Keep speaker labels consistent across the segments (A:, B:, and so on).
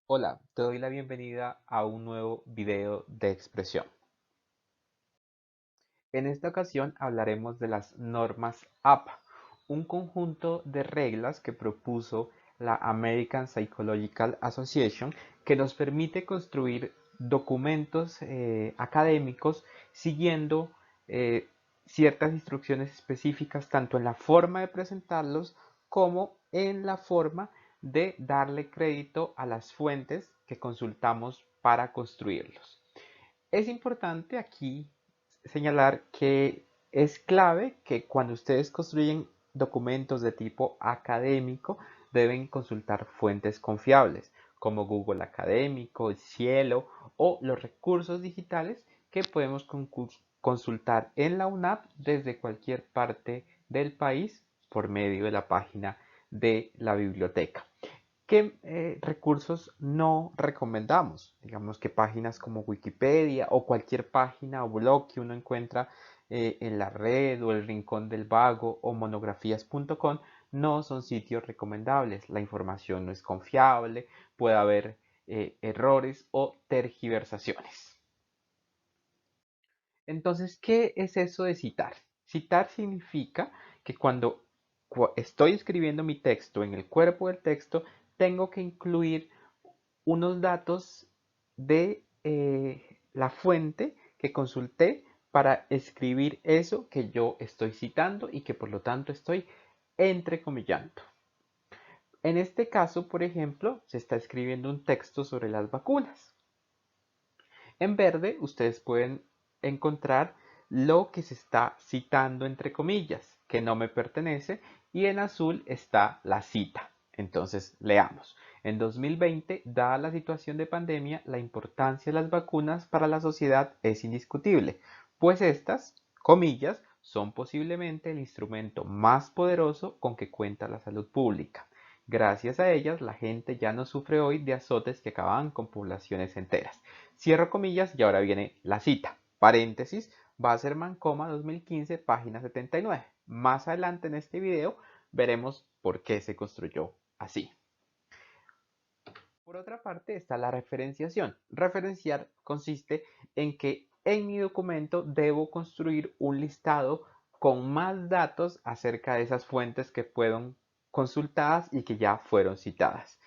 A: Hola, te doy la bienvenida a un nuevo video de expresión. En esta ocasión hablaremos de las normas APA, un conjunto de reglas que propuso la American Psychological Association que nos permite construir documentos académicos siguiendo eh, ciertas instrucciones específicas tanto en la forma de presentarlos como en la forma de darle crédito a las fuentes que consultamos para construirlos. Es importante aquí señalar que es clave que cuando ustedes construyen documentos de tipo académico deben consultar fuentes confiables como Google Académico, Cielo o los recursos digitales que podemos consultar en la UNAP desde cualquier parte del país por medio de la página de la biblioteca. ¿Qué recursos no recomendamos? Digamos que páginas como Wikipedia o cualquier página o blog que uno encuentra en la red o el Rincón del Vago o monografías.com no son sitios recomendables. La información no es confiable, puede haber errores o tergiversaciones. Entonces, ¿qué es eso de citar? Citar significa que cuando estoy escribiendo mi texto, en el cuerpo del texto, tengo que incluir unos datos de la fuente que consulté para escribir eso que yo estoy citando y que por lo tanto estoy entrecomillando. En este caso, por ejemplo, se está escribiendo un texto sobre las vacunas. En verde, ustedes pueden encontrar lo que se está citando entre comillas, que no me pertenece, y en azul está la cita. Entonces, leamos. En 2020, dada la situación de pandemia, la importancia de las vacunas para la sociedad es indiscutible, pues estas, comillas, son posiblemente el instrumento más poderoso con que cuenta la salud pública. Gracias a ellas, la gente ya no sufre hoy de azotes que acaban con poblaciones enteras. Cierro comillas y ahora viene la cita. Paréntesis, Wasserman, 2015, página 79. Más adelante en este video veremos por qué se construyó así. Por otra parte está la referenciación. Referenciar consiste en que en mi documento debo construir un listado con más datos acerca de esas fuentes que fueron consultadas y que ya fueron citadas.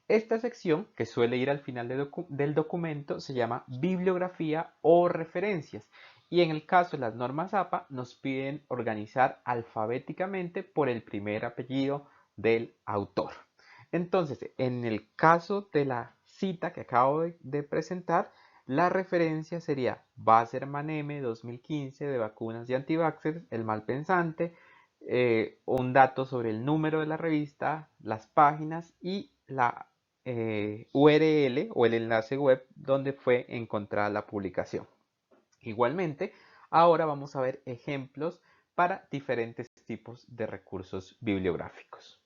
A: Esta sección, que suele ir al final del documento, se llama bibliografía o referencias. Y en el caso de las normas APA, nos piden organizar alfabéticamente por el primer apellido del autor. Entonces, en el caso de la cita que acabo de presentar, la referencia sería Wasserman M 2015 de vacunas y antivaxxers, el malpensante, un dato sobre el número de la revista, las páginas y la URL o el enlace web donde fue encontrada la publicación. Igualmente, ahora vamos a ver ejemplos para diferentes tipos de recursos bibliográficos.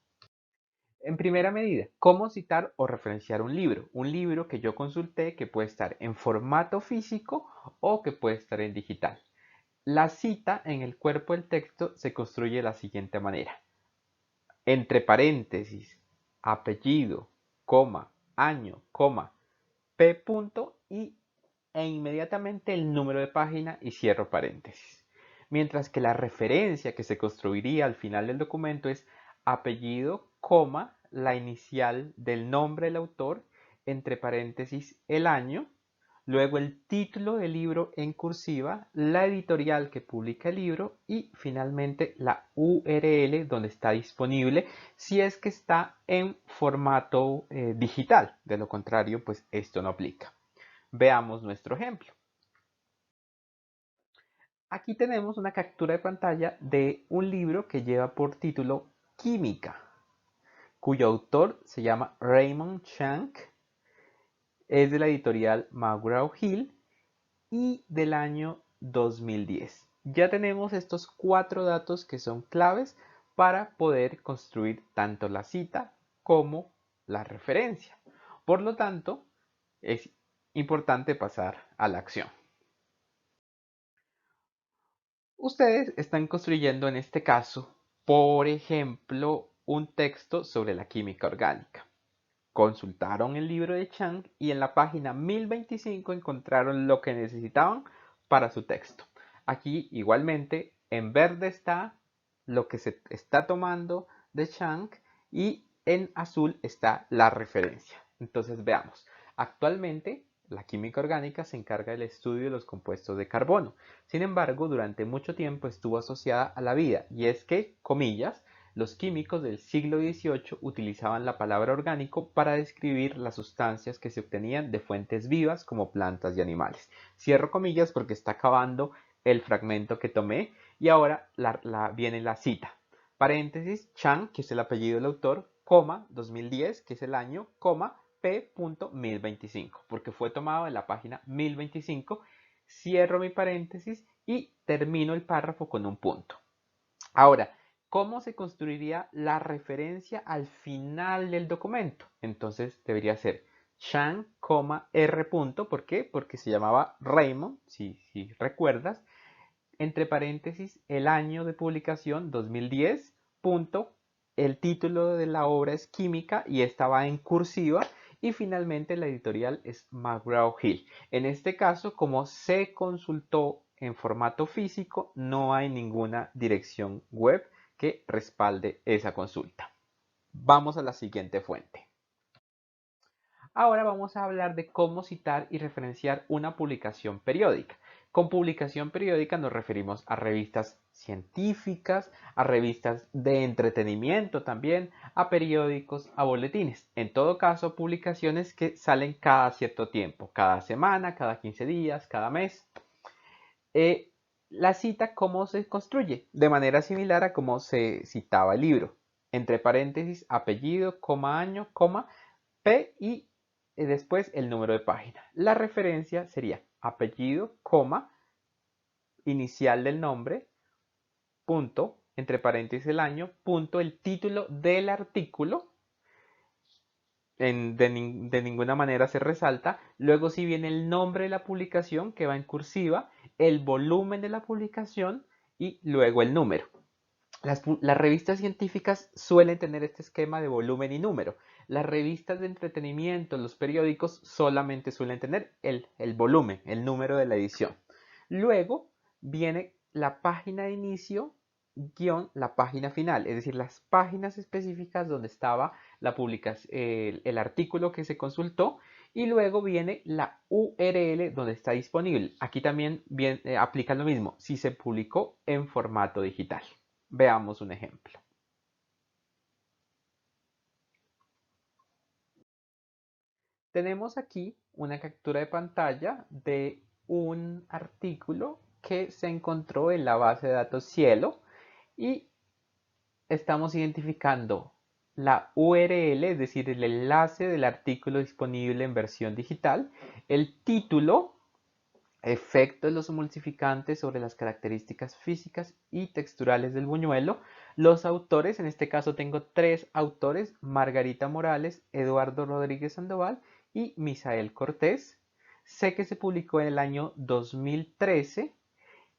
A: En primera medida, ¿cómo citar o referenciar un libro? Un libro que yo consulté que puede estar en formato físico o que puede estar en digital. La cita en el cuerpo del texto se construye de la siguiente manera. Entre paréntesis, apellido, coma, año, coma, p punto e inmediatamente el número de página y cierro paréntesis. Mientras que la referencia que se construiría al final del documento es apellido, coma, la inicial del nombre del autor, entre paréntesis el año, luego el título del libro en cursiva, la editorial que publica el libro y finalmente la URL donde está disponible si es que está en formato digital. De lo contrario, pues esto no aplica. Veamos nuestro ejemplo. Aquí tenemos una captura de pantalla de un libro que lleva por título Química, cuyo autor se llama Raymond Shank, es de la editorial McGraw-Hill y del año 2010. Ya tenemos estos 4 datos que son claves para poder construir tanto la cita como la referencia. Por lo tanto, es importante pasar a la acción. Ustedes están construyendo en este caso, por ejemplo, un texto sobre la química orgánica. consultaron el libro de Chang y en la página 1025 encontraron lo que necesitaban para su texto. Aquí igualmente en verde está lo que se está tomando de Chang y en azul está la referencia. Entonces veamos. Actualmente la química orgánica se encarga del estudio de los compuestos de carbono. Sin embargo, durante mucho tiempo estuvo asociada a la vida y es que, comillas, los químicos del siglo XVIII utilizaban la palabra orgánico para describir las sustancias que se obtenían de fuentes vivas como plantas y animales. Cierro comillas porque está acabando el fragmento que tomé y ahora viene la cita. Paréntesis, Chang, que es el apellido del autor, coma, 2010, que es el año, coma, p.1025, porque fue tomado de la página 1025. Cierro mi paréntesis y termino el párrafo con un punto. Ahora, ¿cómo se construiría la referencia al final del documento? Entonces debería ser Chang, R. ¿Por qué? Porque se llamaba Raymond, si recuerdas. Entre paréntesis, el año de publicación 2010, punto, el título de la obra es Química y esta va en cursiva y finalmente la editorial es McGraw-Hill. En este caso, como se consultó en formato físico, no hay ninguna dirección web que respalde esa consulta. Vamos a la siguiente fuente. Ahora vamos a hablar de cómo citar y referenciar una publicación periódica. Con publicación periódica nos referimos a revistas científicas, a revistas de entretenimiento también, a periódicos, a boletines. En todo caso, publicaciones que salen cada cierto tiempo, cada semana, cada 15 días, cada mes. La cita, ¿cómo se construye? De manera similar a cómo se citaba el libro. Entre paréntesis, apellido, coma, año, coma, P y después el número de página. La referencia sería apellido, coma, inicial del nombre, punto, entre paréntesis el año, punto, el título del artículo, de ninguna manera se resalta. Luego sí viene el nombre de la publicación que va en cursiva, el volumen de la publicación y luego el número. Las revistas científicas suelen tener este esquema de volumen y número. Las revistas de entretenimiento, los periódicos, solamente suelen tener el volumen, el número de la edición. Luego viene la página de inicio guión la página final, es decir, las páginas específicas donde estaba la publicación, el artículo que se consultó, y luego viene la URL donde está disponible. Aquí también aplica lo mismo, si se publicó en formato digital. Veamos un ejemplo. Tenemos aquí una captura de pantalla de un artículo que se encontró en la base de datos Cielo y estamos identificando la URL, es decir, el enlace del artículo disponible en versión digital, el título, efectos de los emulsificantes sobre las características físicas y texturales del buñuelo, los autores, en este caso tengo 3 autores, Margarita Morales, Eduardo Rodríguez Sandoval y Misael Cortés. Sé que se publicó en el año 2013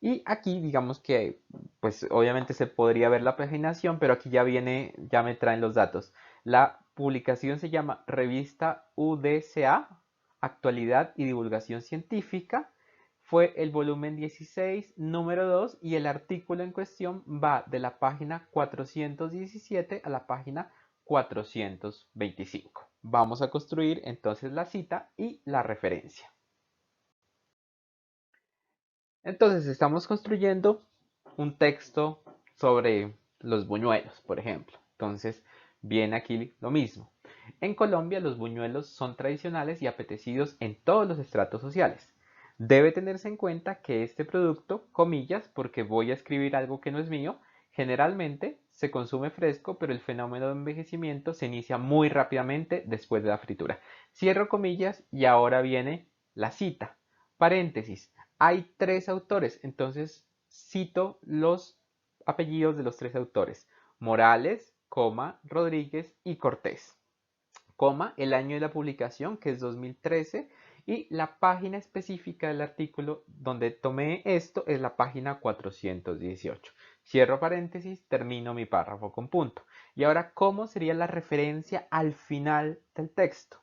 A: y aquí digamos que pues obviamente se podría ver la paginación, pero aquí ya me traen los datos. La publicación se llama Revista UDCA, Actualidad y Divulgación Científica. Fue el volumen 16, número 2, y el artículo en cuestión va de la página 417 a la página 425. Vamos a construir entonces la cita y la referencia. Entonces estamos construyendo un texto sobre los buñuelos, por ejemplo. Entonces viene aquí lo mismo. En Colombia los buñuelos son tradicionales y apetecidos en todos los estratos sociales. Debe tenerse en cuenta que este producto, comillas, porque voy a escribir algo que no es mío, generalmente se consume fresco, pero el fenómeno de envejecimiento se inicia muy rápidamente después de la fritura. Cierro comillas y ahora viene la cita. Paréntesis. Hay 3 autores, entonces cito los apellidos de los 3 autores. Morales, coma, Rodríguez y Cortés. Coma, el año de la publicación, que es 2013, y la página específica del artículo donde tomé esto es la página 418. Cierro paréntesis, termino mi párrafo con punto. Y ahora, ¿cómo sería la referencia al final del texto?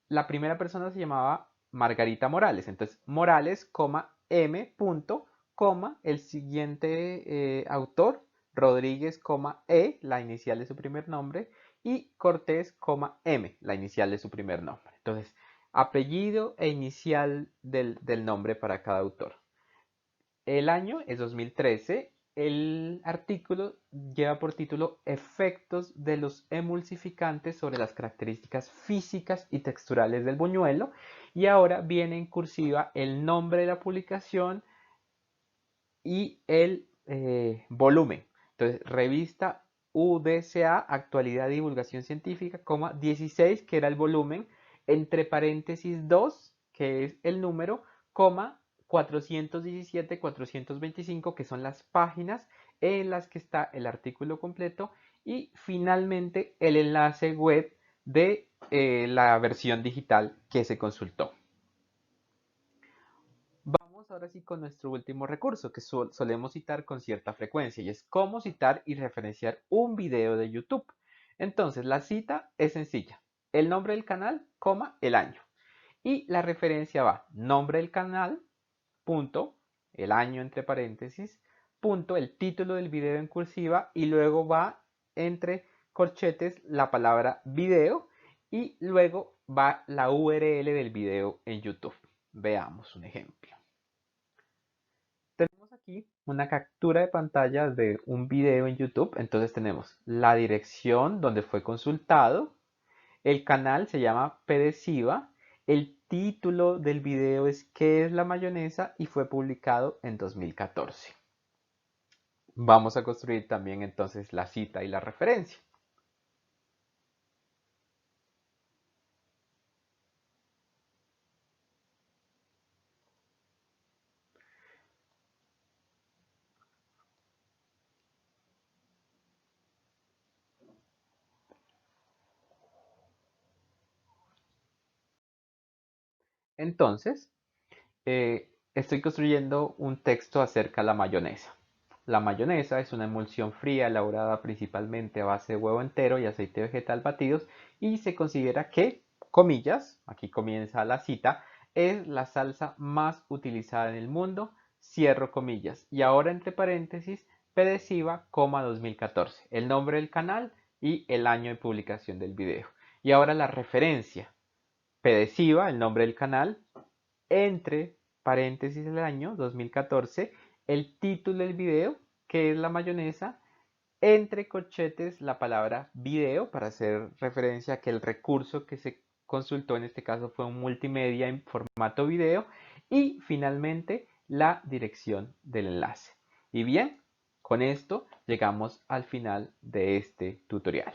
A: La primera persona se llamaba Margarita Morales. Entonces, Morales, M, punto, el siguiente autor, Rodríguez, la inicial de su primer nombre, y Cortés, M, la inicial de su primer nombre. Entonces, apellido e inicial del nombre para cada autor. El año es 2013. El artículo lleva por título Efectos de los emulsificantes sobre las características físicas y texturales del buñuelo. Y ahora viene en cursiva el nombre de la publicación y el volumen. Entonces, revista UDCA, Actualidad y Divulgación Científica, 16, que era el volumen, entre paréntesis 2, que es el número, 417, 425, que son las páginas en las que está el artículo completo, y finalmente el enlace web de la versión digital que se consultó. Vamos ahora sí con nuestro último recurso que solemos citar con cierta frecuencia, y es cómo citar y referenciar un video de YouTube. Entonces, la cita es sencilla. El nombre del canal, el año. Y la referencia va nombre del canal, punto, el año entre paréntesis, punto, el título del video en cursiva, y luego va entre corchetes la palabra video, y luego va la URL del video en YouTube. Veamos un ejemplo. Tenemos aquí una captura de pantalla de un video en YouTube. Entonces tenemos la dirección donde fue consultado. El canal se llama Pedesiva. El título del video es ¿Qué es la mayonesa? Y fue publicado en 2014. Vamos a construir también entonces la cita y la referencia. Entonces, estoy construyendo un texto acerca de la mayonesa. La mayonesa es una emulsión fría elaborada principalmente a base de huevo entero y aceite vegetal batidos, y se considera que, comillas, aquí comienza la cita, es la salsa más utilizada en el mundo, cierro comillas. Y ahora entre paréntesis, Pedesiva, 2014, el nombre del canal y el año de publicación del video. Y ahora la referencia, Pedesiva, el nombre del canal, entre paréntesis el año 2014, el título del video, que es la mayonesa, entre corchetes la palabra video para hacer referencia a que el recurso que se consultó en este caso fue un multimedia en formato video, y finalmente la dirección del enlace. Y bien, con esto llegamos al final de este tutorial.